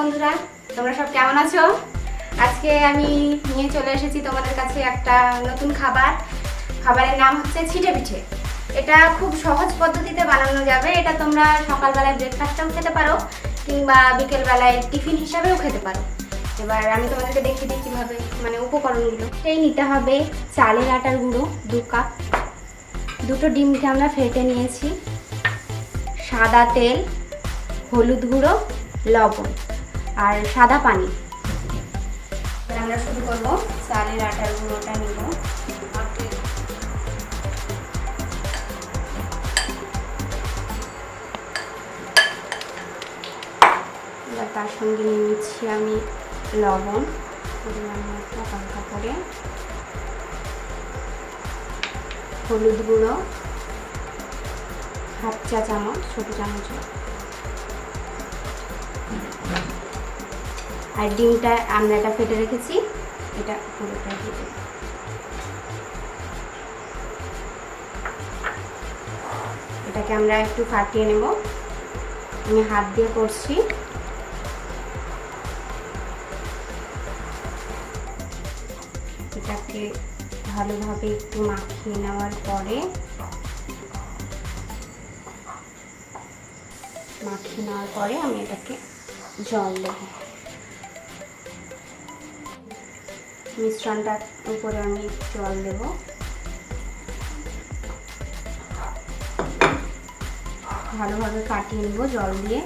বন্ধুরা, তোমরা সব কেমন আছো? আজকে আমি নিয়ে চলে এসেছি তোমাদের কাছে একটা নতুন খাবারের নাম হচ্ছে ছিটে পিঠে। এটা খুব সহজ পদ্ধতিতে বানানো যাবে। এটা তোমরা সকালবেলায় ব্রেকফাস্টেও খেতে পারো কিংবা বিকেলবেলায় টিফিন হিসাবেও খেতে পারো। এবার আমি তোমাদেরকে দেখিয়ে দিই কীভাবে, মানে উপকরণগুলো। সেই নিতে হবে চালের আটার গুঁড়ো 2 কাপ, 2টো ডিমকে আমরা ফেটে নিয়েছি, সাদা তেল, হলুদ গুঁড়ো, লবণ আর সাদা পানি। আমরা শুরু করবো। চালের আটার গুঁড়োটা নিব, এবার তার সঙ্গে নিয়ে নিচ্ছি আমি লবণ পরিমাণ মতো হালকা করে, হলুদ গুঁড়ো 1/2 চা চামচ, ছোটো চামচ, আর ডিমটা আমরা এটা ফেটে রেখেছি, এটা পুরোটা দিয়ে দেব। এটাকে আমরা একটু ফাটিয়ে নেব। আমি হাত দিয়ে করছি। এটাকে ভালোভাবে একটু মাখিয়ে নেওয়ার পরে আমি এটাকে জল দেব। মিশ্রণটার উপরে আমি জল দেব। ভালোভাবে কাটিয়ে নেব জল দিয়ে।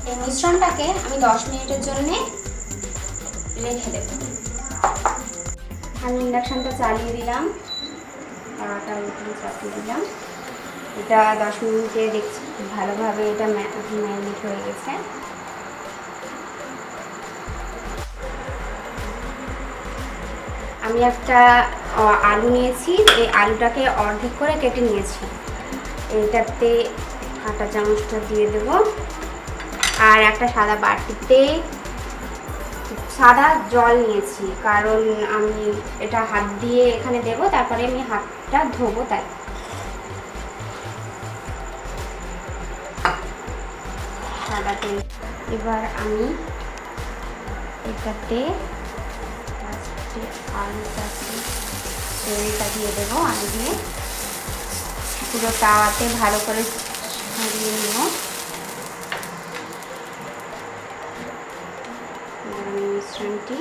এই মিশ্রণটাকে আমি 10 মিনিটের জন্য রেখে দেব। আমি ইন্ডাকশনটা চালিয়ে দিলাম, তাওয়াটা উপরে চাপিয়ে দিলাম। এটা 10 মিনিটে দেখছি খুব ভালোভাবে এটা ম্যারিনেট হয়ে গেছে। আমি একটা আলু নিয়েছি, এই আলুটাকে অর্ধেক করে কেটে নিয়েছি। এইটাতে কাঁটা চামচটা দিয়ে দেব। আর একটা সাদা বাটিতে সাদা জল নিয়েছি, কারণ আমি এটা হাত দিয়ে এখানে দেব, তারপরে আমি হাতটা ধোবো, তাই। সাদা তেল। এবার আমি এটাতে তেলটা দিয়ে দেবো। আলু দিয়ে পুরো তাওয়াতে ভালো করে ছড়িয়ে নেব। মিশ্রণটি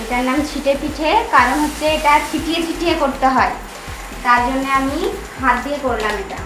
এটার নাম ছিটে পিঠে, কারণ হচ্ছে এটা ছিটিয়ে ছিটিয়ে করতে হয়, তার জন্য আমি হাত দিয়ে করলাম এটা।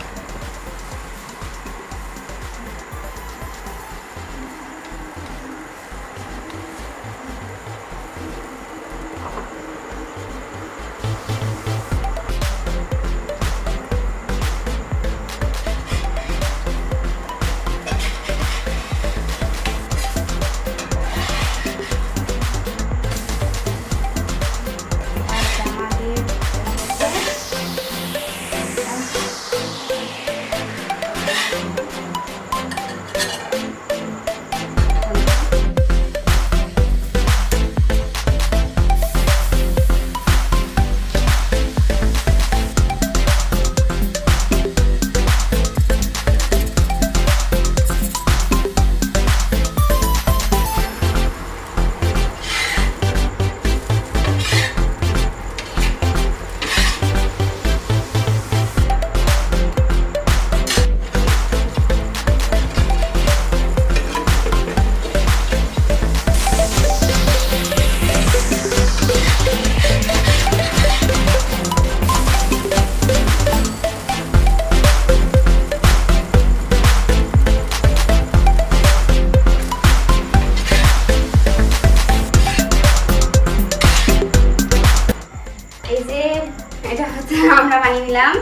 আমরা বানিয়ে নিলাম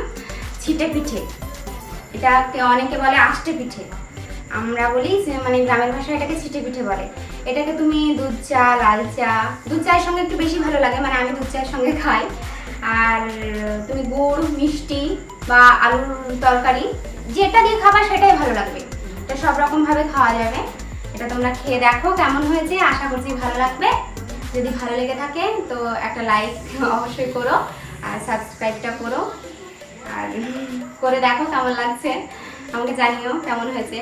ছিটে পিঠে। এটাকে অনেকে বলে আষ্টে পিঠে, আমরা বলি মানে গ্রামের ভাষায় এটাকে ছিটে পিঠে বলে। এটাকে তুমি দুধ চা, লাল চা, দুধ চায়ের সঙ্গে একটু বেশি ভালো লাগে, মানে আমি দুধ চায়ের সঙ্গে খাই। আর তুমি গুড়, মিষ্টি বা আলুর তরকারি যেটা দিয়ে খাবা সেটাই ভালো লাগবে। এটা সব রকমভাবে খাওয়া যাবে। এটা তোমরা খেয়ে দেখো কেমন হয়েছে, আশা করছি ভালো লাগবে। যদি ভালো লেগে থাকে তো একটা লাইক অবশ্যই করো আর সাবস্ক্রাইবটা করো, আর করে দেখো কেমন লাগছে, আমাকে জানিও কেমন হয়েছে।